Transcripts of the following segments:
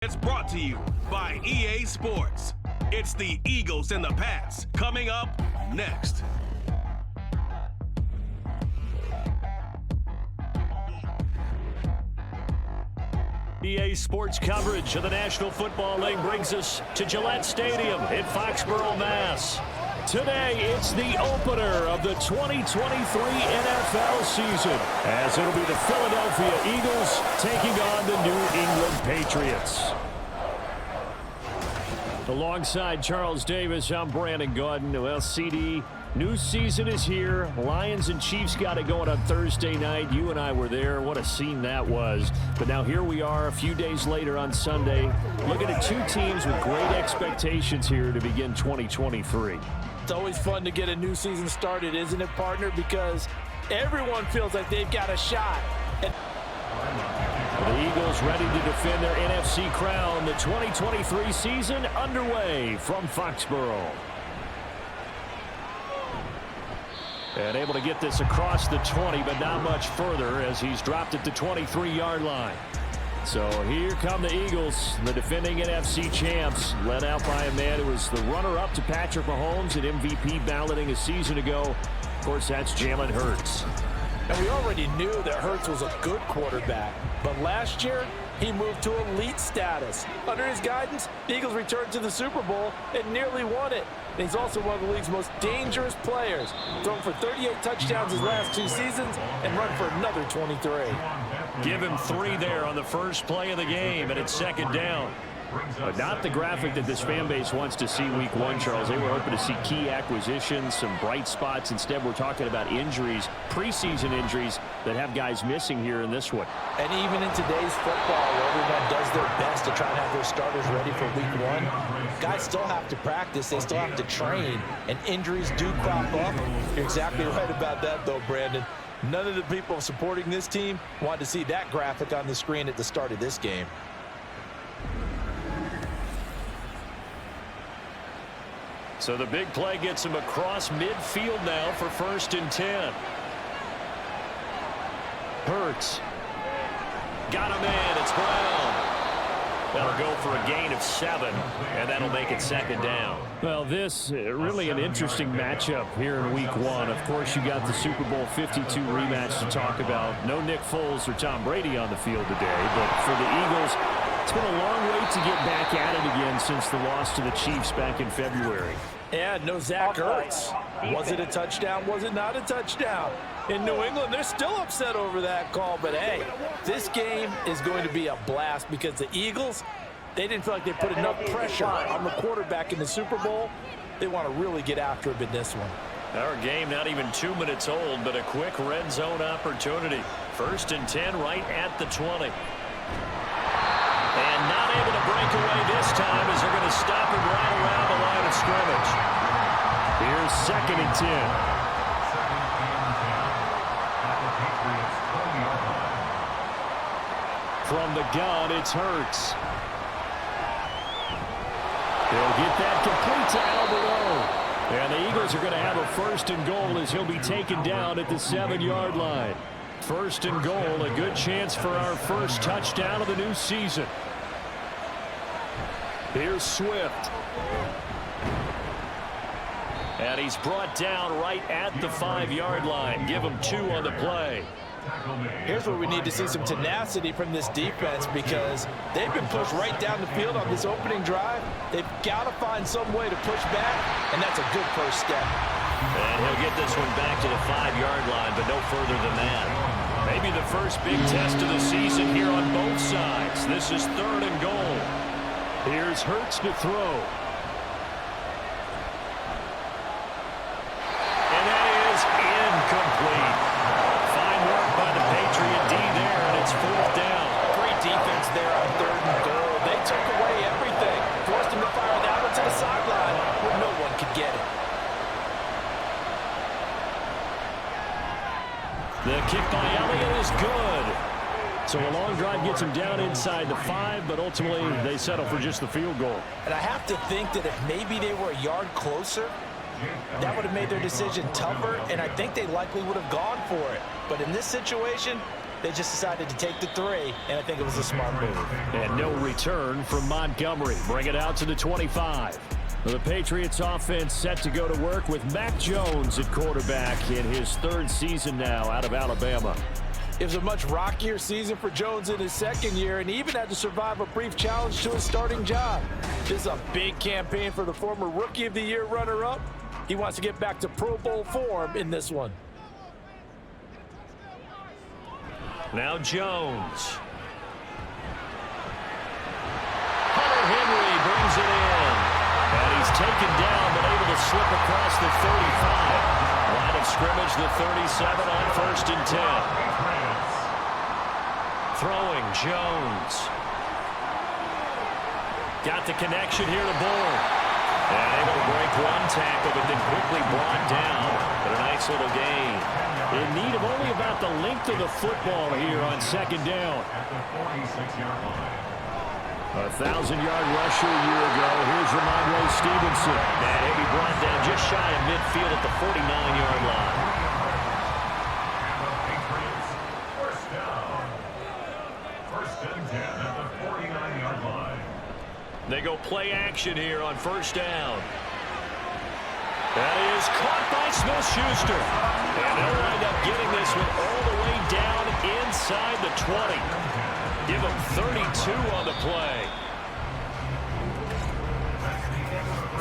It's brought to you by EA Sports. It's the Eagles and the Pats coming up next. EA Sports coverage of the National Football League brings us to Gillette Stadium in Foxborough, Mass. Today, it's the opener of the 2023 NFL season, as it'll be the Philadelphia Eagles taking on the New England Patriots. Alongside Charles Davis, I'm Brandon Gaudin. Well, CD, new season is here. Lions and Chiefs got it going on Thursday night. You and I were there. What a scene that was. But now here we are a few days later on Sunday, looking at two teams with great expectations here to begin 2023. It's always fun to get a new season started, isn't it, partner? Because everyone feels like they've got a shot. The Eagles ready to defend their NFC crown. The 2023 season underway from Foxborough. And able to get this across the 20, but not much further as he's dropped at the 23-yard line. So here come the Eagles, the defending NFC champs, led out by a man who was the runner-up to Patrick Mahomes at MVP balloting a season ago. Of course, that's Jalen Hurts. And we already knew that Hurts was a good quarterback, but last year he moved to elite status. Under his guidance, the Eagles returned to the Super Bowl and nearly won it. And he's also one of the league's most dangerous players, thrown for 38 touchdowns his last two seasons and run for another 23. Give him 3 there on the first play of the game, and it's second down. But not the graphic that this fan base wants to see week one, Charles. They were hoping to see key acquisitions, some bright spots. Instead, we're talking about injuries, preseason injuries that have guys missing here in this one. And even in today's football, where everyone does their best to try and have their starters ready for week one, guys still have to practice. They still have to train, and injuries do crop up. You're exactly right about that, though, Brandon. None of the people supporting this team wanted to see that graphic on the screen at the start of this game. So the big play gets him across midfield now for 1st and 10. Hurts. Got him in. It's Brown. That'll go for a gain of 7, and that'll make it second down. Well, this really an interesting matchup here in week one. Of course, you got the Super Bowl 52 rematch to talk about. No Nick Foles or Tom Brady on the field today, but for the Eagles, it's been a long wait to get back at it again since the loss to the Chiefs back in February. And no Zach Ertz. Was it a touchdown? Was it not a touchdown? In New England, they're still upset over that call. But, hey, this game is going to be a blast because the Eagles, they didn't feel like they put enough pressure on the quarterback in the Super Bowl. They want to really get after him in this one. Our game not even 2 minutes old, but a quick red zone opportunity. 1st and 10 right at the 20. And not able to break away this time as they're going to stop him right around the line of scrimmage. Here's 2nd and 10. From the gun, it's Hurts. They'll get that complete to Alvaro. And the Eagles are going to have a 1st and goal as he'll be taken down at the 7-yard line. 1st and goal, a good chance for our first touchdown of the new season. Here's Swift. And he's brought down right at the 5-yard line. Give him 2 on the play. Here's where we need to see some tenacity from this defense because they've been pushed right down the field on this opening drive. They've got to find some way to push back, and that's a good first step. And he'll get this one back to the 5-yard line, but no further than that. Maybe the first big test of the season here on both sides. This is 3rd and goal. Here's Hurts to throw. And that is incomplete. Fine work by the Patriot D there, and it's 4th down. Great defense there on 3rd and goal. They took away everything. Forced him to fire that one to the sideline where no one could get it. The kick by Elliott is good. So a long drive gets him down inside the 5, but ultimately they settle for just the field goal. And I have to think that if maybe they were a yard closer, that would have made their decision tougher, and I think they likely would have gone for it. But in this situation, They just decided to take the 3, and I think it was a smart move. And no return from Montgomery. Bring it out to the 25. The Patriots offense set to go to work with Mac Jones at quarterback in his 3rd season now out of Alabama. It was a much rockier season for Jones in his 2nd year, and he even had to survive a brief challenge to his starting job. This is a big campaign for the former Rookie of the Year runner-up. He wants to get back to Pro Bowl form in this one. Now Jones. Hunter Henry brings it in. And he's taken down, but able to slip across the 35. Line of scrimmage, the 37 on 1st and 10. Throwing, Jones. Got the connection here to Bull. And able to break one tackle, but then quickly brought down. But a nice little gain. In need of only about the length of the football here on 2nd down. A 1,000-yard rusher a year ago. Here's Ramondre Stevenson. And he'll be brought down just shy of midfield at the 49-yard line. They go play action here on 1st down. That is caught by Smith-Schuster. And they'll wind up getting this one all the way down inside the 20. Give him 32 on the play.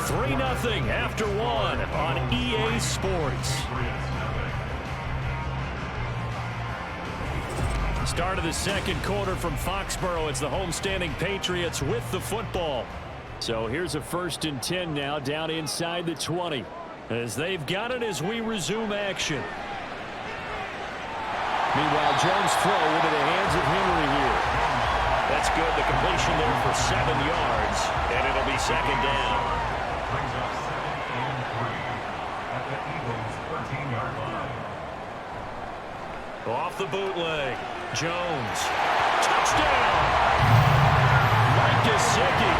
3-0 after 1 on EA Sports. Start of the 2nd quarter from Foxborough. It's the homestanding Patriots with the football. So here's a 1st and 10 now down inside the 20. As they've got it as we resume action. Meanwhile, Jones' throw into the hands of Henry here. That's good. The completion there for 7 yards. And it'll be 2nd down. Brings up 2nd and 3 at the Eagles' 13-yard line. Off the bootleg. Jones. Touchdown! Mike Gesicki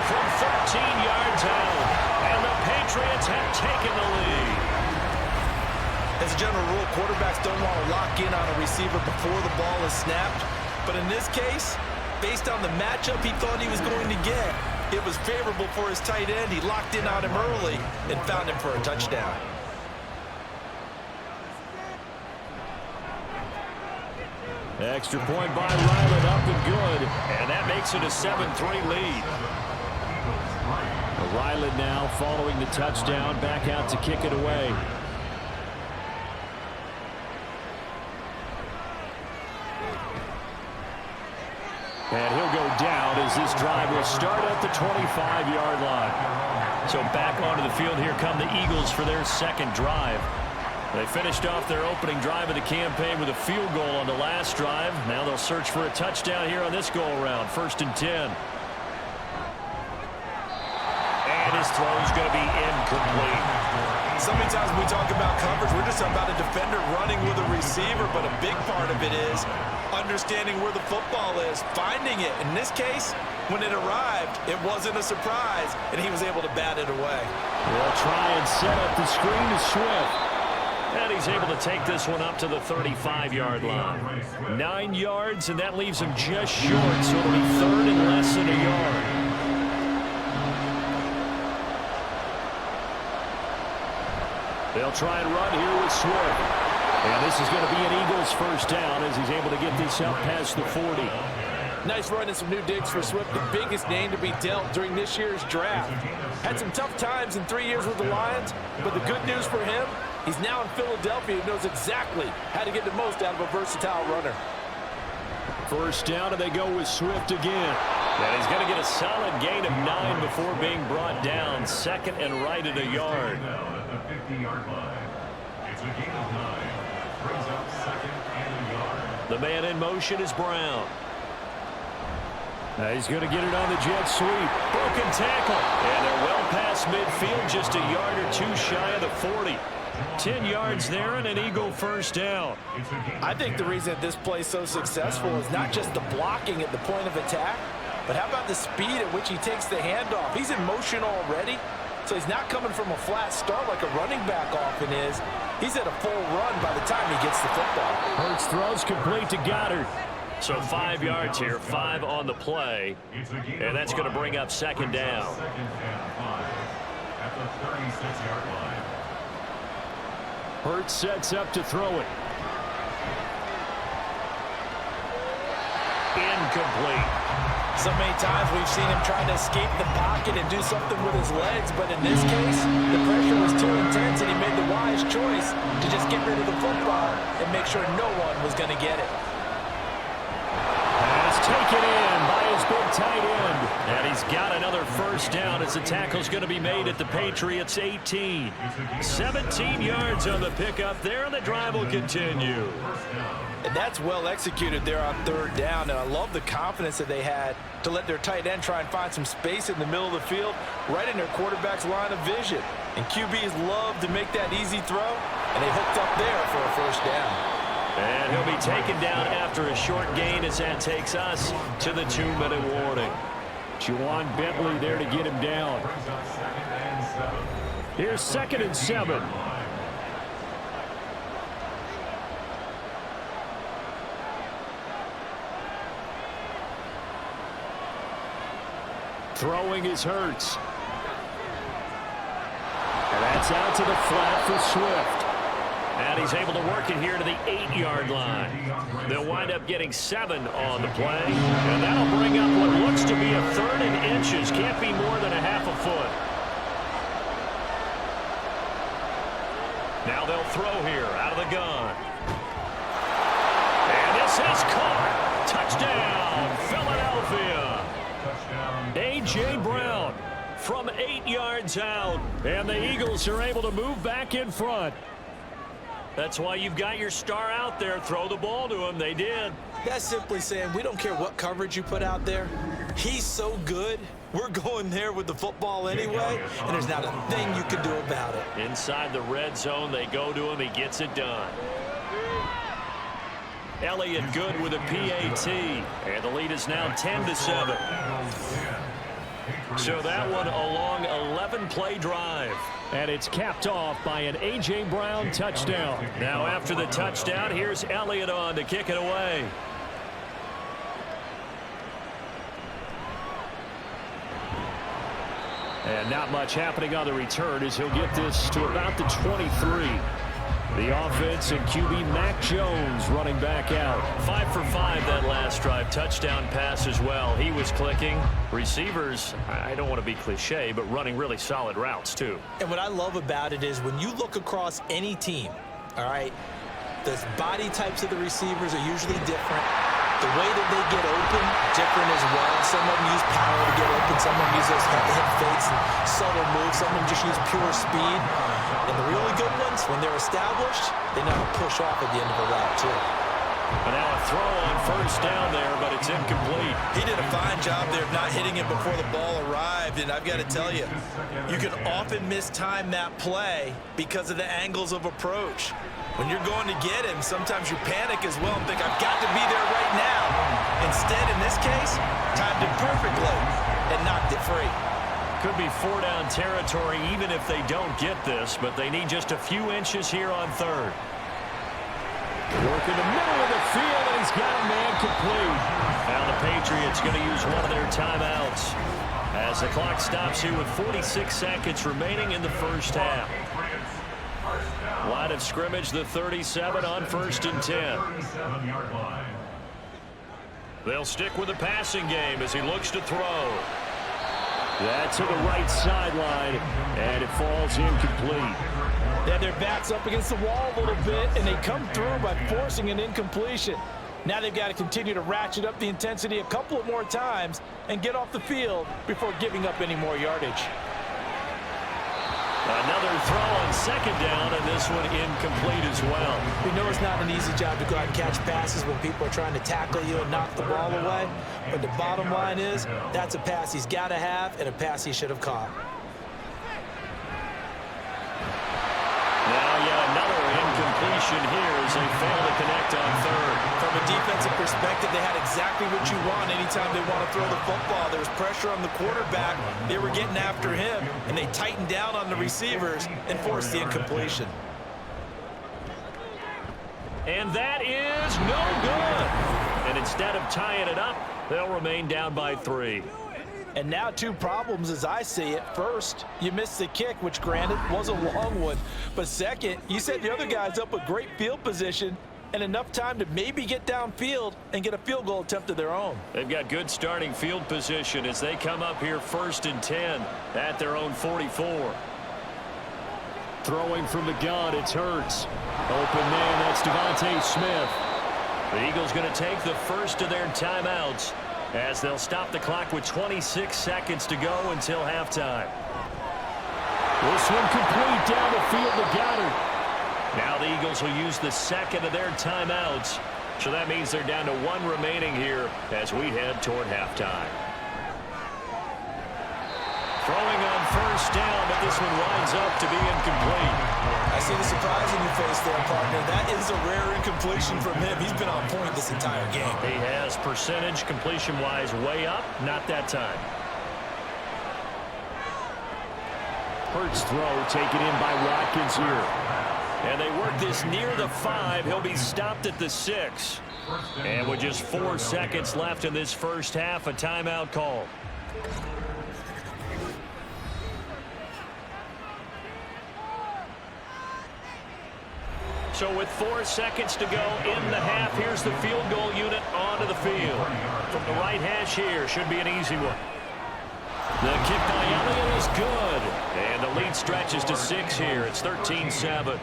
from 13 yards out. And the Patriots have taken the lead. As a general rule, quarterbacks don't want to lock in on a receiver before the ball is snapped. But in this case, based on the matchup he thought he was going to get, it was favorable for his tight end. He locked in on him early and found him for a touchdown. Extra point by Ryland, up and good. And that makes it a 7-3 lead. Ryland now following the touchdown, back out to kick it away. And he'll go down as this drive will start at the 25-yard line. So back onto the field, here come the Eagles for their 2nd drive. They finished off their opening drive of the campaign with a field goal on the last drive. Now they'll search for a touchdown here on this go-around. 1st and 10. And his throw is going to be incomplete. So many times when we talk about coverage, we're just about a defender running with a receiver, but a big part of it is understanding where the football is, finding it. In this case, when it arrived, it wasn't a surprise, and he was able to bat it away. They'll try and set up the screen to Swift. And he's able to take this one up to the 35-yard line. 9 yards, and that leaves him just short, so it'll be 3rd and less than a yard. They'll try and run here with Swift. And this is going to be an Eagles 1st down as he's able to get this up past the 40. Nice run and some new digs for Swift, the biggest name to be dealt during this year's draft. Had some tough times in 3 years with the Lions, but the good news for him, he's now in Philadelphia and knows exactly how to get the most out of a versatile runner. 1st down, and they go with Swift again. And he's going to get a solid gain of 9 before being brought down. 2nd and right at a yard. At the 50-yard line. It's a gain of 9. Brings up 2nd and a yard. The man in motion is Brown. Now he's going to get it on the jet sweep. Broken tackle. And they're well past midfield, just a yard or 2 shy of the 40. 10 yards there and an Eagle 1st down. I think the reason this play is so successful is not just the blocking at the point of attack, but how about the speed at which he takes the handoff? He's in motion already, So he's not coming from a flat start like a running back often is. He's at a full run by the time he gets the football. Hurts throws complete to Goddard. So 5 yards here, 5 on the play. And that's going to bring up second down. Second and 5 at the 36-yard line. Hurts sets up to throw it. Incomplete. So many times we've seen him trying to escape the pocket and do something with his legs, but in this case, the pressure was too intense and he made the wise choice to just get rid of the football and make sure no one was going to get it. Pass taken in by his big tight end. And he's got another first down as the tackle's going to be made at the Patriots 18. 17 yards on the pickup there, and the drive will continue. And that's well executed there on third down, and I love the confidence that they had to let their tight end try and find some space in the middle of the field, right in their quarterback's line of vision. And QBs love to make that easy throw, and they hooked up there for a first down. And he'll be taken down after a short gain as that takes us to the 2-minute warning. Juwan Bentley there to get him down. Here's 2nd and 7. Throwing is Hurts. And that's out to the flat for Swift. And he's able to work it here to the 8-yard line. They'll wind up getting 7 on the play. And that'll bring up what looks to be a 3rd and inches. Can't be more than a half a foot. Now they'll throw here out of the gun. And this is caught. Touchdown, Philadelphia. A.J. Brown from 8 yards out. And the Eagles are able to move back in front. That's why you've got your star out there. Throw the ball to him. They did. That's simply saying we don't care what coverage you put out there. He's so good. We're going there with the football anyway, and there's not a thing you can do about it. Inside the red zone, they go to him. He gets it done. Elliott good with a PAT, and the lead is now 10-7. So that one a long 11-play drive. And it's capped off by an A.J. Brown touchdown. Now after the touchdown, here's Elliott on to kick it away. And not much happening on the return as he'll get this to about the 23. The offense and QB Mac Jones running back out. 5 for 5 that last drive. Touchdown pass as well. He was clicking. Receivers, I don't want to be cliche, but running really solid routes too. And what I love about it is when you look across any team, all right, the body types of the receivers are usually different. The way that they get open, different as well. Some of them use power to get open. Some of them use those hip fakes and subtle moves. Some of them just use pure speed. And the really good ones, when they're established, they know how to push off at the end of a route, too. And now a throw on first down there, but it's incomplete. He did a fine job there of not hitting it before the ball arrived. And I've got to tell you, you can often mistime that play because of the angles of approach. When you're going to get him, sometimes you panic as well and think, I've got to be there right now. Instead, in this case, timed it perfectly and knocked it free. Could be 4-down territory even if they don't get this, but they need just a few inches here on third. Work in the middle of the field, and he's got a man complete. Now the Patriots going to use one of their timeouts as the clock stops here with 46 seconds remaining in the first half. Line of scrimmage, the 37 on 1st and 10. They'll stick with the passing game as he looks to throw. That's to the right sideline, and it falls incomplete. Yeah, their back's up against the wall a little bit, and they come through by forcing an incompletion. Now they've got to continue to ratchet up the intensity a couple of more times and get off the field before giving up any more yardage. Another throw on second down, and this one incomplete as well. We know it's not an easy job to go out and catch passes when people are trying to tackle you and knock the ball away. But the bottom line is, that's a pass he's got to have and a pass he should have caught. Now yet another incompletion completion here as they fail to connect on third. From a defensive perspective, they had exactly what you want anytime they want to throw the football. There was pressure on the quarterback. They were getting after him, and they tightened down on the receivers and forced the incompletion. And that is no good. And instead of tying it up, they'll remain down by 3. And now 2 problems as I see it. First, you missed the kick, which granted was a long one. But second, you set the other guys up with great field position and enough time to maybe get downfield and get a field goal attempt of their own. They've got good starting field position as they come up here 1st and 10 at their own 44. Throwing from the gun, it's Hurts. Open man, that's Devontae Smith. The Eagles going to take the first of their timeouts as they'll stop the clock with 26 seconds to go until halftime. This one complete down the field to Goddard. Now the Eagles will use the second of their timeouts. So that means they're down to 1 remaining here as we head toward halftime. Throwing on 1st down, but this one winds up to be incomplete. I see the surprise in your face there, partner. That is a rare incompletion from him. He's been on point this entire game. He has percentage completion-wise way up. Not that time. Hurts throw taken in by Watkins here. And they work this near the 5. He'll be stopped at the 6. And with just 4 seconds left in this first half, a timeout call. So with 4 seconds to go in the half, here's the field goal unit onto the field. From the right hash here, should be an easy one. The kick by Elliott is good. And the lead stretches to 6 here. It's 13-7.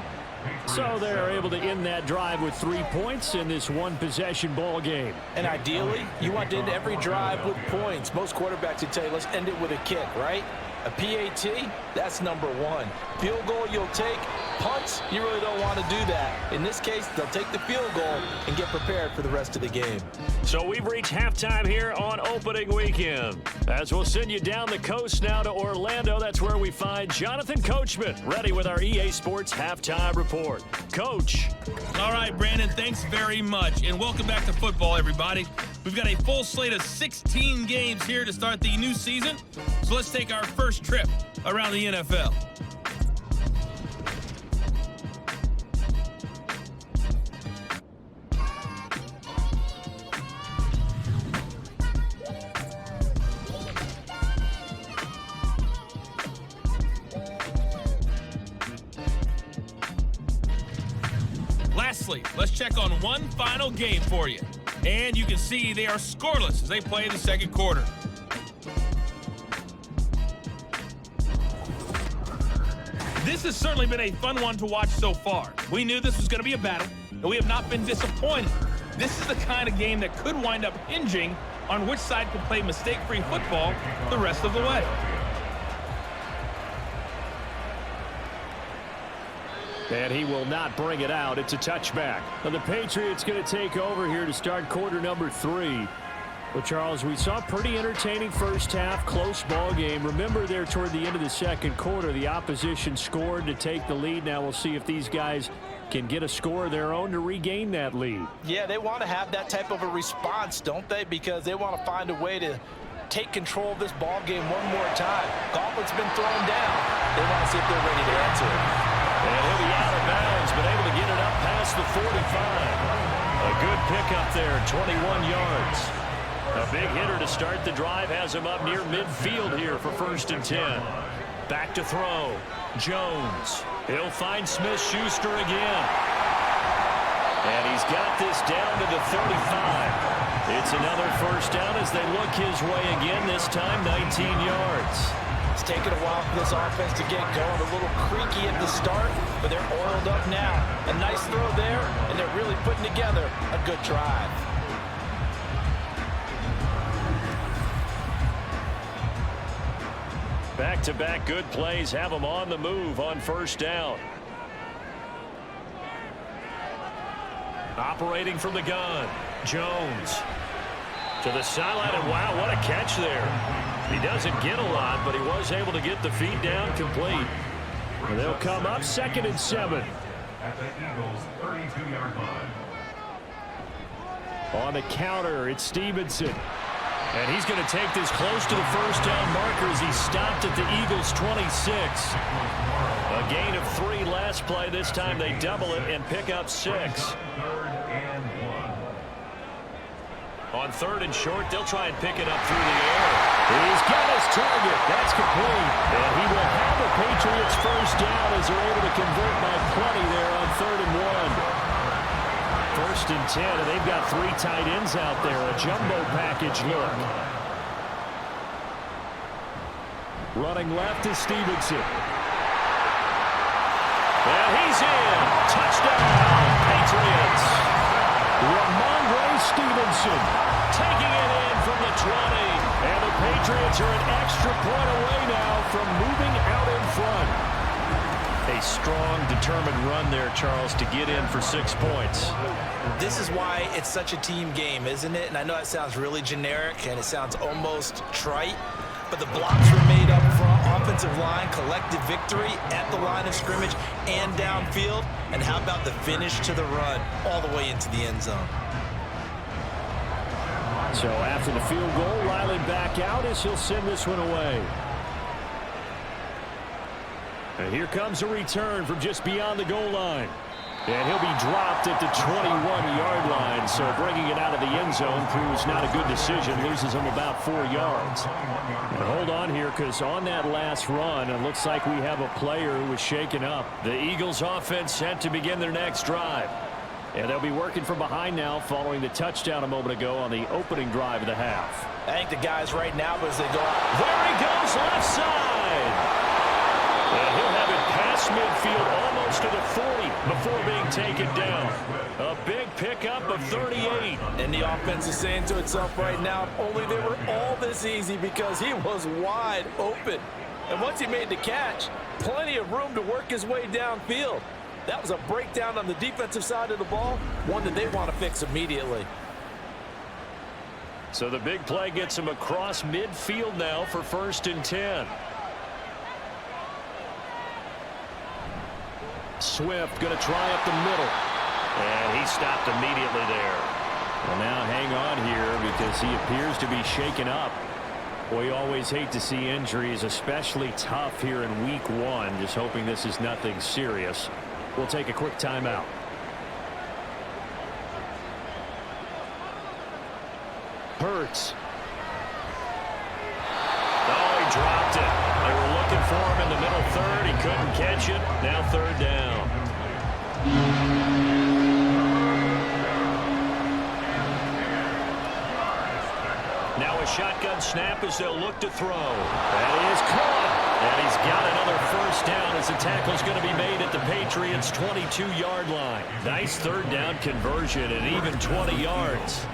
So they're able to end that drive with 3 points in this one-possession ball game. And ideally, you want to end every drive with points. Most quarterbacks would tell you, let's end it with a kick, right? A PAT, that's number 1. Field goal you'll take. Punts, you really don't want to do that. In this case, they'll take the field goal and get prepared for the rest of the game. So we've reached halftime here on opening weekend. As we'll send you down the coast now to Orlando, that's where we find Jonathan Coachman, ready with our EA Sports Halftime Report. Coach. All right, Brandon, thanks very much. And welcome back to football, everybody. We've got a full slate of 16 games here to start the new season. So let's take our first trip around the NFL. Lastly, let's check on one final game for you. And you can see they are scoreless as they play the second quarter. This has certainly been a fun one to watch so far. We knew this was going to be a battle, and we have not been disappointed. This is the kind of game that could wind up hinging on which side can play mistake-free football the rest of the way. And he will not bring it out. It's a touchback. Now the Patriots going to take over here to start quarter number 3. Well, Charles, we saw a pretty entertaining first half, close ball game. Remember there toward the end of the second quarter, the opposition scored to take the lead. Now we'll see if these guys can get a score of their own to regain that lead. Yeah, they want to have that type of a response, don't they? Because they want to find a way to take control of this ball game one more time. Gauntlet's been thrown down. They want to see if they're ready to answer it. And he'll be out of bounds, but able to get it up past the 45. A good pickup there, 21 yards. A big hitter to start the drive has him up near midfield here for 1st and 10. Back to throw. Jones. He'll find Smith-Schuster again. And he's got this down to the 35. It's another first down as they look his way again, this time 19 yards. It's taken a while for this offense to get going. A little creaky at the start, but they're oiled up now. A nice throw there, and they're really putting together a good drive. Back-to-back good plays have them on the move on first down. Operating from the gun, Jones. To the sideline, and wow, what a catch there. He doesn't get a lot, but he was able to get the feet down complete. And they'll come up 2nd and 7. at the Eagles' 32-yard line. On the counter, it's Stevenson. And he's going to take this close to the first down marker as he stopped at the Eagles' 26. A gain of 3 last play. This time they double it and pick up 6. 3rd and 1. On 3rd and short, they'll try and pick it up through the air. He's got his target. That's complete. And he will have the Patriots first down as they're able to convert by plenty there on 3rd and 1. 1st and 10, and they've got 3 tight ends out there. A jumbo package look. Running left is Stevenson. And he's in. Touchdown, Patriots. Ramondre Stevenson taking it in from the 20. And the Patriots are an extra point away now from moving out in front. A strong, determined run there, Charles, to get in for 6 points. This is why it's such a team game, isn't it? And I know that sounds really generic and it sounds almost trite, but the blocks were made up front, offensive line, collective victory at the line of scrimmage and downfield. And how about the finish to the run all the way into the end zone? So after the field goal, Riley back out as he'll send this one away. And here comes a return from just beyond the goal line. And he'll be dropped at the 21-yard line. So bringing it out of the end zone proves not a good decision. Loses him about 4 yards. But hold on here, because on that last run, it looks like we have a player who was shaken up. The Eagles offense set to begin their next drive. And they'll be working from behind now following the touchdown a moment ago on the opening drive of the half. I think the guys right now, as they go out. There he goes, left side. And he'll have it past midfield almost to the 40 before being taken down. A big pickup of 38. And the offense is saying to itself right now, only they were all this easy because he was wide open. And once he made the catch, plenty of room to work his way downfield. That was a breakdown on the defensive side of the ball, one that they want to fix immediately. So the big play gets him across midfield now for 1st and 10. Swift going to try up the middle. And he stopped immediately there. Well, now hang on here because he appears to be shaken up. We always hate to see injuries, especially tough here in week 1. Just hoping this is nothing serious. We'll take a quick timeout. Hurts. Oh, he dropped it. They were looking for him in the middle 3rd. He couldn't catch it. Now 3rd down. Now a shotgun snap as they'll look to throw. That is caught. And he's got another 1st down as the tackle's going to be made at the Patriots' 22-yard line. Nice 3rd down conversion and even 20 yards.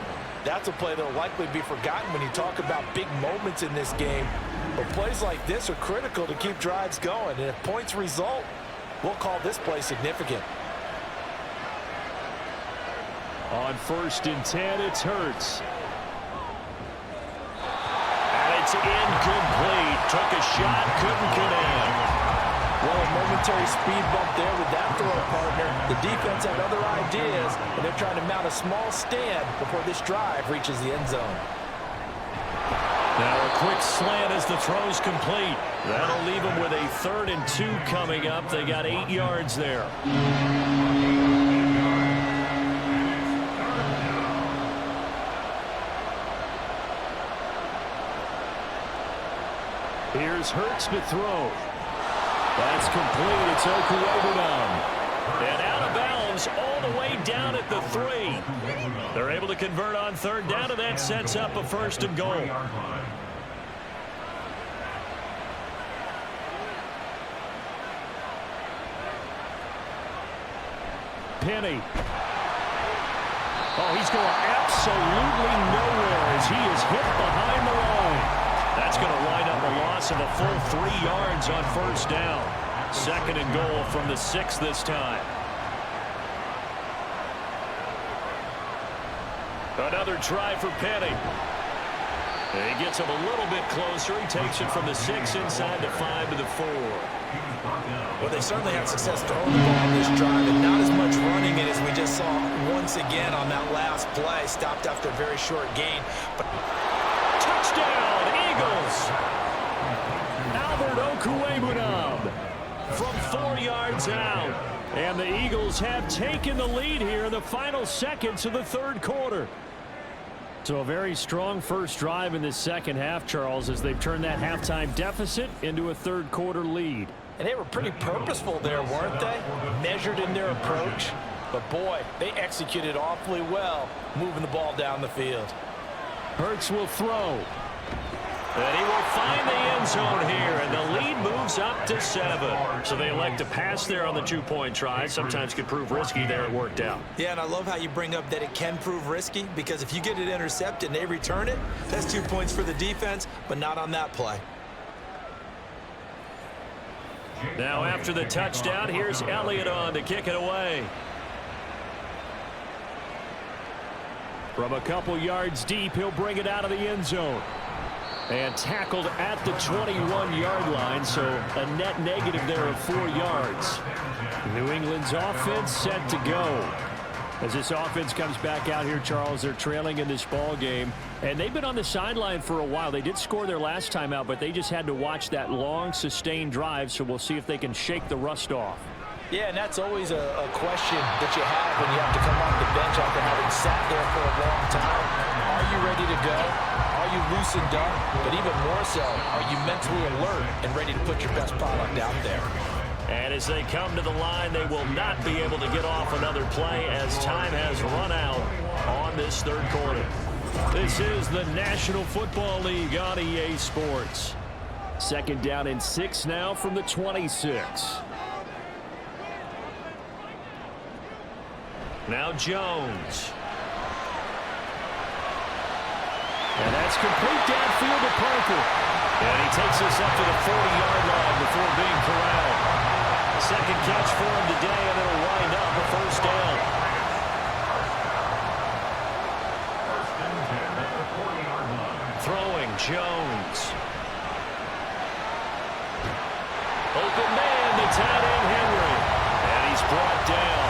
That's a play that will likely be forgotten when you talk about big moments in this game. But plays like this are critical to keep drives going. And if points result, we'll call this play significant. On 1st and 10, it's Hurts. And it's incomplete. Took a shot, couldn't connect. Well, a momentary speed bump there with that throw partner. The defense had other ideas, and they're trying to mount a small stand before this drive reaches the end zone. Now a quick slant as the throw's complete. That'll leave them with a 3rd and 2 coming up. They got 8 yards there. Here's Hurts to throw. That's complete. It's Okuegbunam. And out of bounds all the way down at the 3. They're able to convert on 3rd down, and that sets up a 1st and goal. Penny. Oh, he's going absolutely nowhere as he is hit behind the line. That's going to wind up a loss of a full 3 yards on 1st down. 2nd and goal from the 6 this time. Another try for Penny. He gets him a little bit closer. He takes it from the 6 inside the 5 to the 4. Well, they certainly had success throwing the ball on this drive and not as much running it as we just saw once again on that last play. Stopped after a very short gain. But touchdown, Eagles! Albert Okwuegbunam from 4 yards out. And the Eagles have taken the lead here in the final seconds of the third quarter. So a very strong first drive in this second half, Charles, as they've turned that halftime deficit into a third quarter lead. And they were pretty purposeful there, weren't they? Measured in their approach. But boy, they executed awfully well, moving the ball down the field. Hurts will throw. And he will find the end zone here, and the lead moves up to 7. So they elect to pass there on the 2-point try. Sometimes could prove risky there. It worked out. Yeah, and I love how you bring up that it can prove risky, because if you get it intercepted and they return it, that's 2 points for the defense, but not on that play. Now after the touchdown, here's Elliott on to kick it away. From a couple yards deep, he'll bring it out of the end zone. And tackled at the 21-yard line, so a net negative there of 4 yards. New England's offense set to go. As this offense comes back out here, Charles, they're trailing in this ball game. And they've been on the sideline for a while. They did score their last time out, but they just had to watch that long, sustained drive, so we'll see if they can shake the rust off. Yeah, and that's always a question that you have when you have to come off the bench after having sat there for a long time. Are you ready to go? Are you loosened up? But even more so, are you mentally alert and ready to put your best product out there? And as they come to the line, they will not be able to get off another play as time has run out on this third quarter. This is the National Football League on EA Sports. Second down and 6 now from the 26. Now Jones. And that's complete downfield to Parker. And he takes us up to the 40-yard line before being corralled. Second catch for him today, and it'll wind up a first down. Throwing Jones. Open man, the tight end Henry. And he's brought down.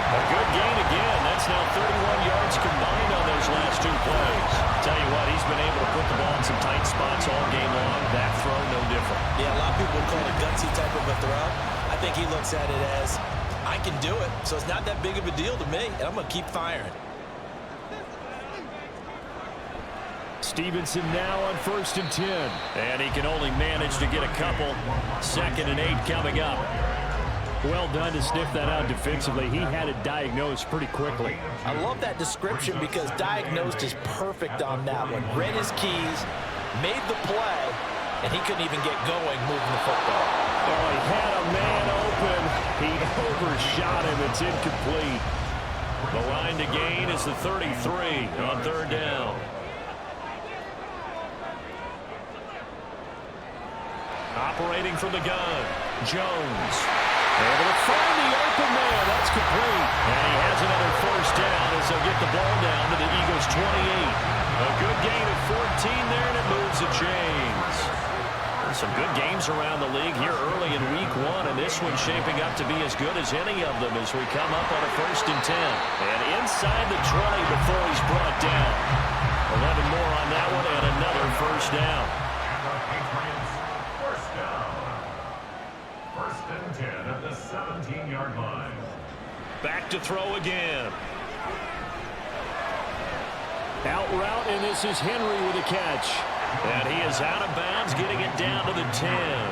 A good gain again. That's now 31 yards combined on those last 2 plays. Tell you what, he's been able to put the ball in some tight spots all game long. That throw, no different. Yeah, a lot of people would call it a gutsy type of a throw. I think he looks at it as, I can do it, so it's not that big of a deal to me, and I'm going to keep firing. Stevenson now on 1st and 10. And he can only manage to get a couple. 2nd and 8 coming up. Well done to sniff that out defensively. He had it diagnosed pretty quickly. I love that description because diagnosed is perfect on that one. Read his keys, made the play, and he couldn't even get going moving the football. Oh, he had a man open. He overshot him. It's incomplete. The line to gain is the 33 on 3rd down. Operating from the gun, Jones. Able to find the open man. That's complete. And he has another first down as they'll get the ball down to the Eagles' 28. A good gain of 14 there, and it moves the chains. There's some good games around the league here early in week 1, and this one's shaping up to be as good as any of them as we come up on a 1st and 10. And inside the 20 before he's brought down. 11 more on that one, and another first down. At the 17-yard line. Back to throw again. Out route, and this is Henry with a catch. And he is out of bounds, getting it down to the 10.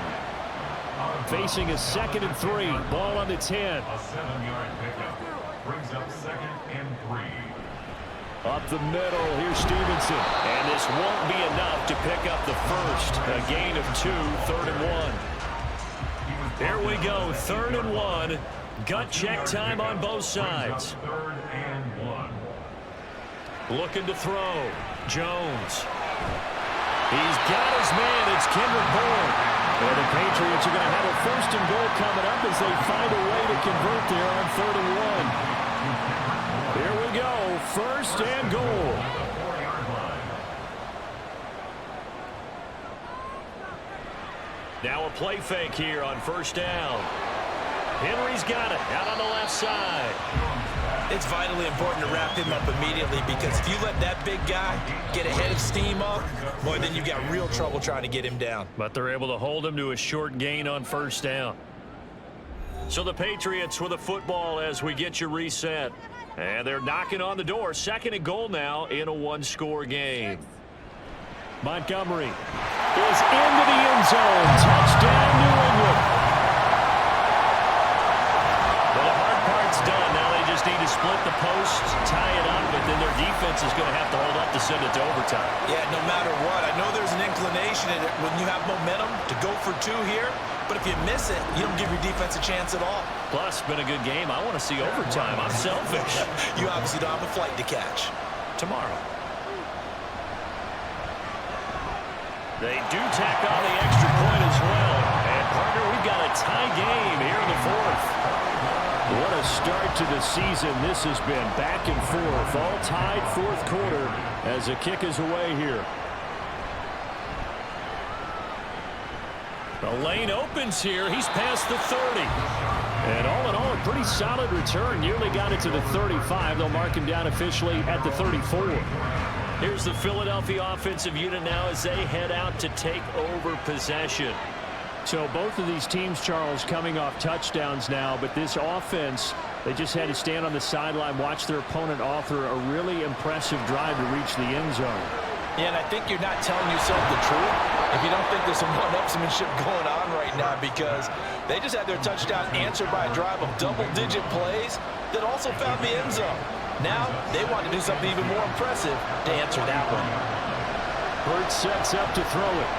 Facing a 2nd and 3. Ball on the 10. A 7-yard pickup brings up 2nd and 3. Up the middle, here's Stevenson. And this won't be enough to pick up the first. A gain of 2, 3rd and 1. Here we go, 3rd and 1. Gut check time on both sides. 3rd and 1. Looking to throw. Jones. He's got his man. It's Kendrick Bourne. And the Patriots are going to have a 1st and goal coming up as they find a way to convert there on 3rd and 1. Here we go, 1st and goal. Now a play fake here on first down. Henry's got it out on the left side. It's vitally important to wrap him up immediately, because if you let that big guy get a head of steam up, boy, then you've got real trouble trying to get him down. But they're able to hold him to a short gain on first down. So the Patriots with a football as we get you reset. And they're knocking on the door. 2nd and goal now in a one-score game. Montgomery is into the end zone. Touchdown, New England. Well, the hard part's done. Now they just need to split the post, tie it up, and then their defense is going to have to hold up to send it to overtime. Yeah, no matter what. I know there's an inclination in it when you have momentum to go for 2 here, but if you miss it, you don't give your defense a chance at all. Plus, been a good game. I want to see overtime. I'm selfish. You obviously don't have a flight to catch. Tomorrow. They do tack on the extra point as well. And, partner, we've got a tie game here in the 4th. What a start to the season this has been. Back and forth. All tied 4th quarter as the kick is away here. The lane opens here. He's past the 30. And all in all, a pretty solid return. Nearly got it to the 35. They'll mark him down officially at the 34. Here's the Philadelphia offensive unit now as they head out to take over possession. So both of these teams, Charles, coming off touchdowns now, but this offense, they just had to stand on the sideline, watch their opponent author a really impressive drive to reach the end zone. Yeah, and I think you're not telling yourself the truth if you don't think there's some one-upsmanship going on right now, because they just had their touchdown answered by a drive of double-digit plays that also found the end zone. Now they want to do something even more impressive to answer that one. Hurts sets up to throw it.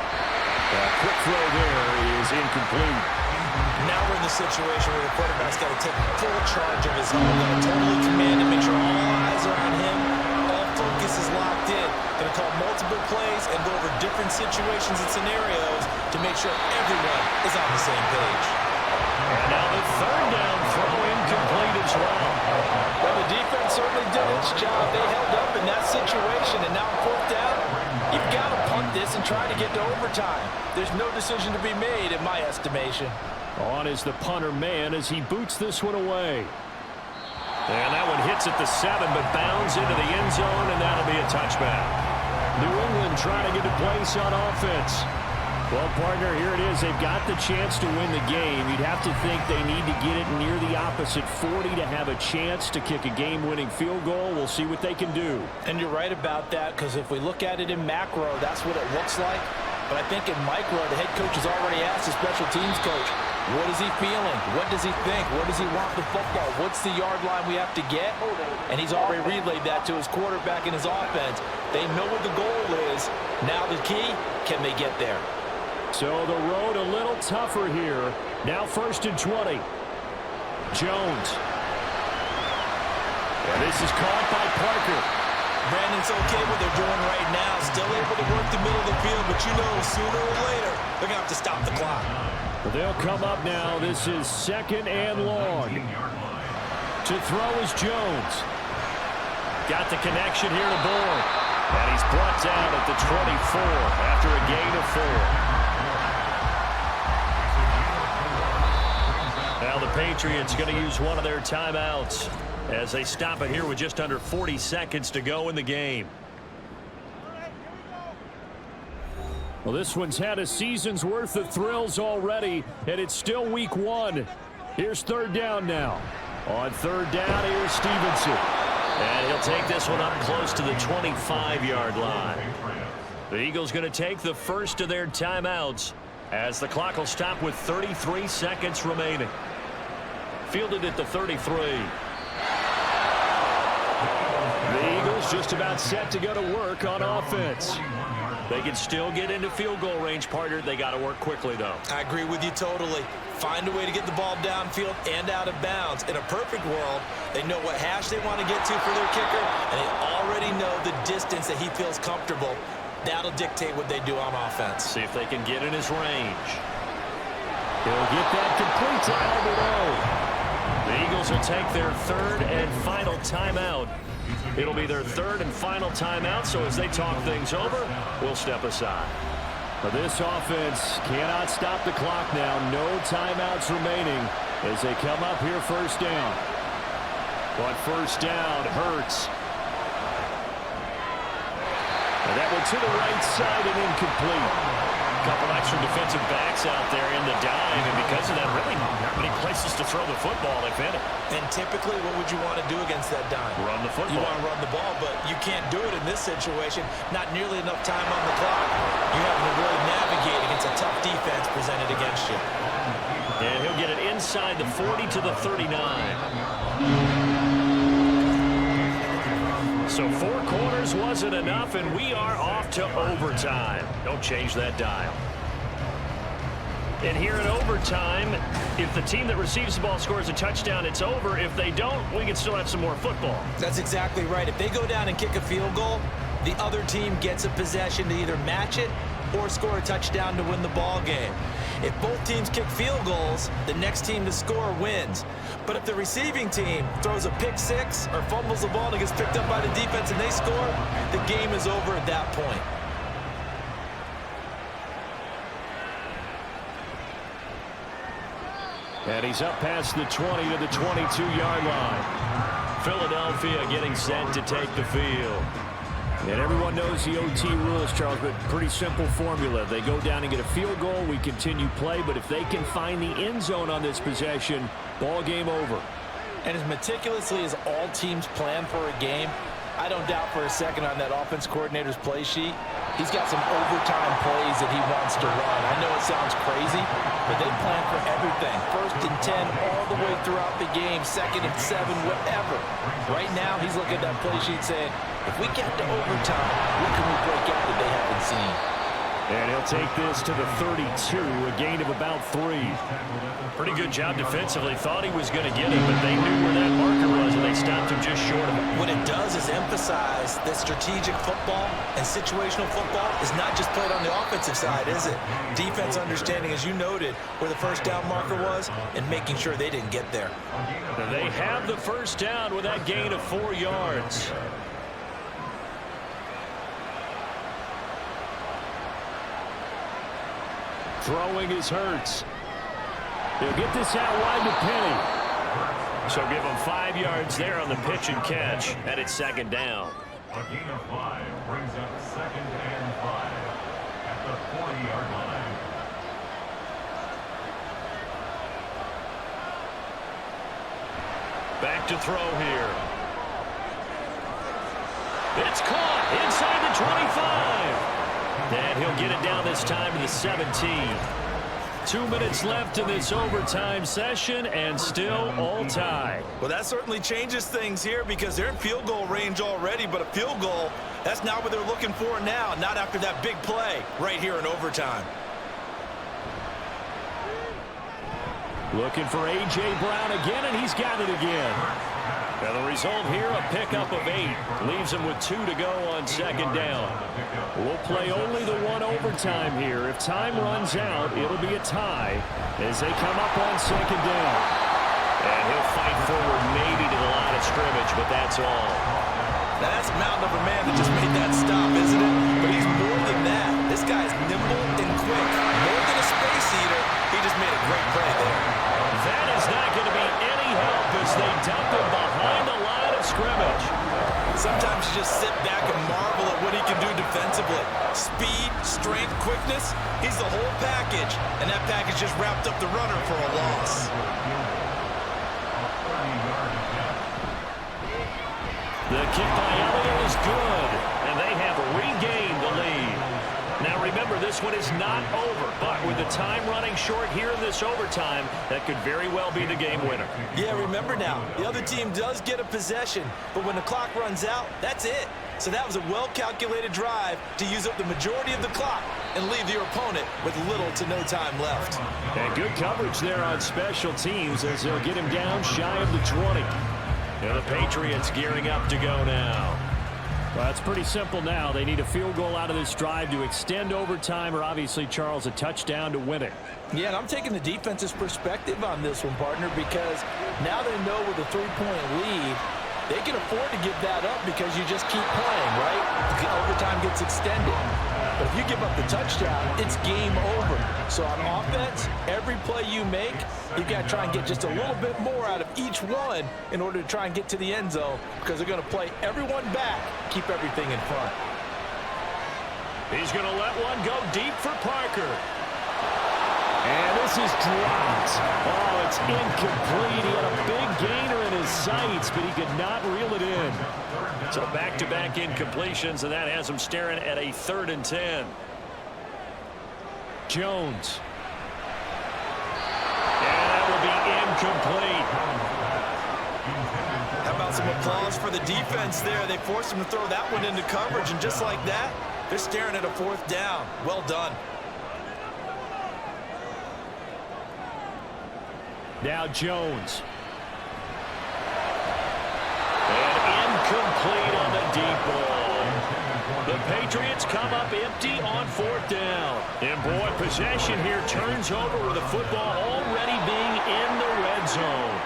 A quick throw there is incomplete. Now we're in the situation where the quarterback's got to take full charge of his own, got to totally command and make sure all eyes are on him. All focus is locked in. Going to call multiple plays and go over different situations and scenarios to make sure everyone is on the same page. And now the 3rd down throw incomplete as well. Well, the defense certainly did its job. They held up in that situation, and now 4th down, you've got to punt this and try to get to overtime. There's no decision to be made in my estimation. On is the punter man as he boots this one away. And that one hits at the 7, but bounds into the end zone, and that'll be a touchback. New England trying to get a place on offense. Well, partner, here it is. They've got the chance to win the game. You'd have to think they need to get it near the opposite 40 to have a chance to kick a game-winning field goal. We'll see what they can do. And you're right about that, because if we look at it in macro, that's what it looks like. But I think in micro, the head coach has already asked the special teams coach, what is he feeling? What does he think? Where does he want the football? What's the yard line we have to get? And he's already relayed that to his quarterback and his offense. They know what the goal is. Now the key, can they get there? So the road a little tougher here. Now 1st and 20. Jones. And this is caught by Parker. Brandon's okay what they're doing right now. Still able to work the middle of the field, but you know sooner or later they're going to have to stop the clock. Well, they'll come up now. This is 2nd and long. To throw is Jones. Got the connection here to Bourne. And he's brought down at the 24 after a gain of 4. Now the Patriots going to use one of their timeouts as they stop it here with just under 40 seconds to go in the game. Well, this one's had a season's worth of thrills already, and it's still week 1. Here's 3rd down now. On 3rd down, here's Stevenson. And he'll take this one up close to the 25-yard line. The Eagles going to take the first of their timeouts as the clock will stop with 33 seconds remaining. Fielded at the 33. The Eagles just about set to go to work on offense. They can still get into field goal range, partner. They got to work quickly, though. I agree with you totally. Find a way to get the ball downfield and out of bounds. In a perfect world, they know what hash they want to get to for their kicker, and they already know the distance that he feels comfortable. That'll dictate what they do on offense. See if they can get in his range. He'll get that complete to Albert O. The Eagles will take their 3rd and final timeout. It'll be their 3rd and final timeout, so as they talk things over, we'll step aside. But this offense cannot stop the clock now. No timeouts remaining as they come up here first down. But first down hurts. And that one to the right side and incomplete. A couple extra defensive backs out there in the dime, and because of that, really not many places to throw the football, if any. And typically, what would you want to do against that dime? Run the football. You want to run the ball, but you can't do it in this situation. Not nearly enough time on the clock. You have to really navigate against a tough defense presented against you. And he'll get it inside the 40 to the 39. So 4 quarters wasn't enough, and we are off to overtime. Don't change that dial. And here in overtime, if the team that receives the ball scores a touchdown, it's over. If they don't, we can still have some more football. That's exactly right. If they go down and kick a field goal, the other team gets a possession to either match it or score a touchdown to win the ball game. If both teams kick field goals, the next team to score wins. But if the receiving team throws a pick six or fumbles the ball and it gets picked up by the defense and they score, the game is over at that point. And he's up past the 20 to the 22-yard line. Philadelphia getting set to take the field. And everyone knows the OT rules, Charles, but pretty simple formula. They go down and get a field goal, we continue play, but if they can find the end zone on this possession, ball game over. And as meticulously as all teams plan for a game, I don't doubt for a second on that offense coordinator's play sheet, he's got some overtime plays that he wants to run. I know it sounds crazy, but they plan for everything. 1st and 10 all the way throughout the game, 2nd and 7, whatever. Right now, he's looking at that play sheet saying, if we get to overtime, what can we break out that they haven't seen? And he'll take this to the 32, a gain of about 3. Pretty good job defensively. Thought he was going to get him, but they knew where that marker was, and they stopped him just short of it. What it does is emphasize that strategic football and situational football is not just played on the offensive side, is it? Defense understanding, as you noted, where the first down marker was and making sure they didn't get there. They have the first down with that gain of 4 yards. Throwing is Hurts. He'll get this out wide to Penny. So give him 5 yards there on the pitch and catch, and it's 2nd down. A gain of 5 brings up 2nd and 5 at the 40-yard line. Back to throw here. It's caught inside the 25. And he'll get it down this time to the 17. 2 minutes left in this overtime session, and still all tied. Well, that certainly changes things here because they're in field goal range already, but a field goal, that's not what they're looking for now, not after that big play right here in overtime. Looking for A.J. Brown again, and he's got it again. And the result here, a pickup of 8. Leaves him with 2 to go on 2nd down. We'll play only the 1 overtime here. If time runs out, it'll be a tie as they come up on 2nd down. And he'll fight forward maybe to the line of scrimmage, but that's all. Now that's a mountain of a man that just made that stop, isn't it? But he's more than that. This guy's nimble and quick. More than a space eater, he just made a great play there. That is not going to be any help as they dump him behind the line of scrimmage. Sometimes you just sit back and marvel at what he can do defensively. Speed, strength, quickness, he's the whole package. And that package just wrapped up the runner for a loss. The kick by Elliott is good, and they have regained the lead. Now remember, this one is not over, but with the time running short here in this overtime, that could very well be the game winner. Yeah, remember now, the other team does get a possession, but when the clock runs out, that's it. So that was a well-calculated drive to use up the majority of the clock and leave your opponent with little to no time left. And good coverage there on special teams as they'll get him down shy of the 20. And the Patriots gearing up to go now. Well, it's pretty simple now. They need a field goal out of this drive to extend overtime, or obviously, Charles, a touchdown to win it. Yeah, and I'm taking the defense's perspective on this one, partner, because now they know with a 3-point lead, they can afford to give that up because you just keep playing, right? The overtime gets extended. But if you give up the touchdown, it's game over. So on offense, every play you make, you've got to try and get just a little bit more out of each one in order to try and get to the end zone, because they're going to play everyone back, keep everything in front. He's going to let one go deep for Parker. And this is dropped. Oh, it's incomplete. He had a big gainer in his sights, but he could not reel it in. So back-to-back incompletions, and that has him staring at a 3rd and 10. Jones. And that will be incomplete. How about some applause for the defense there? They forced him to throw that one into coverage, and just like that, they're staring at a 4th down. Well done. Now Jones. And incomplete on the deep ball. The Patriots come up empty on 4th down. And boy, possession here turns over with the football already being in the red zone.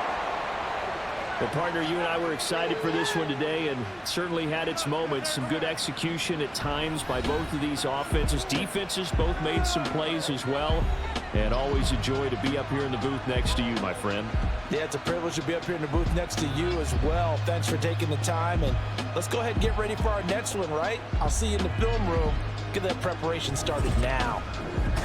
Well, partner, you and I were excited for this one today, and it certainly had its moments. Some good execution at times by both of these offenses. Defenses both made some plays as well. And always a joy to be up here in the booth next to you, my friend. Yeah, it's a privilege to be up here in the booth next to you as well. Thanks for taking the time, and let's go ahead and get ready for our next one, right? I'll see you in the film room. Get that preparation started now.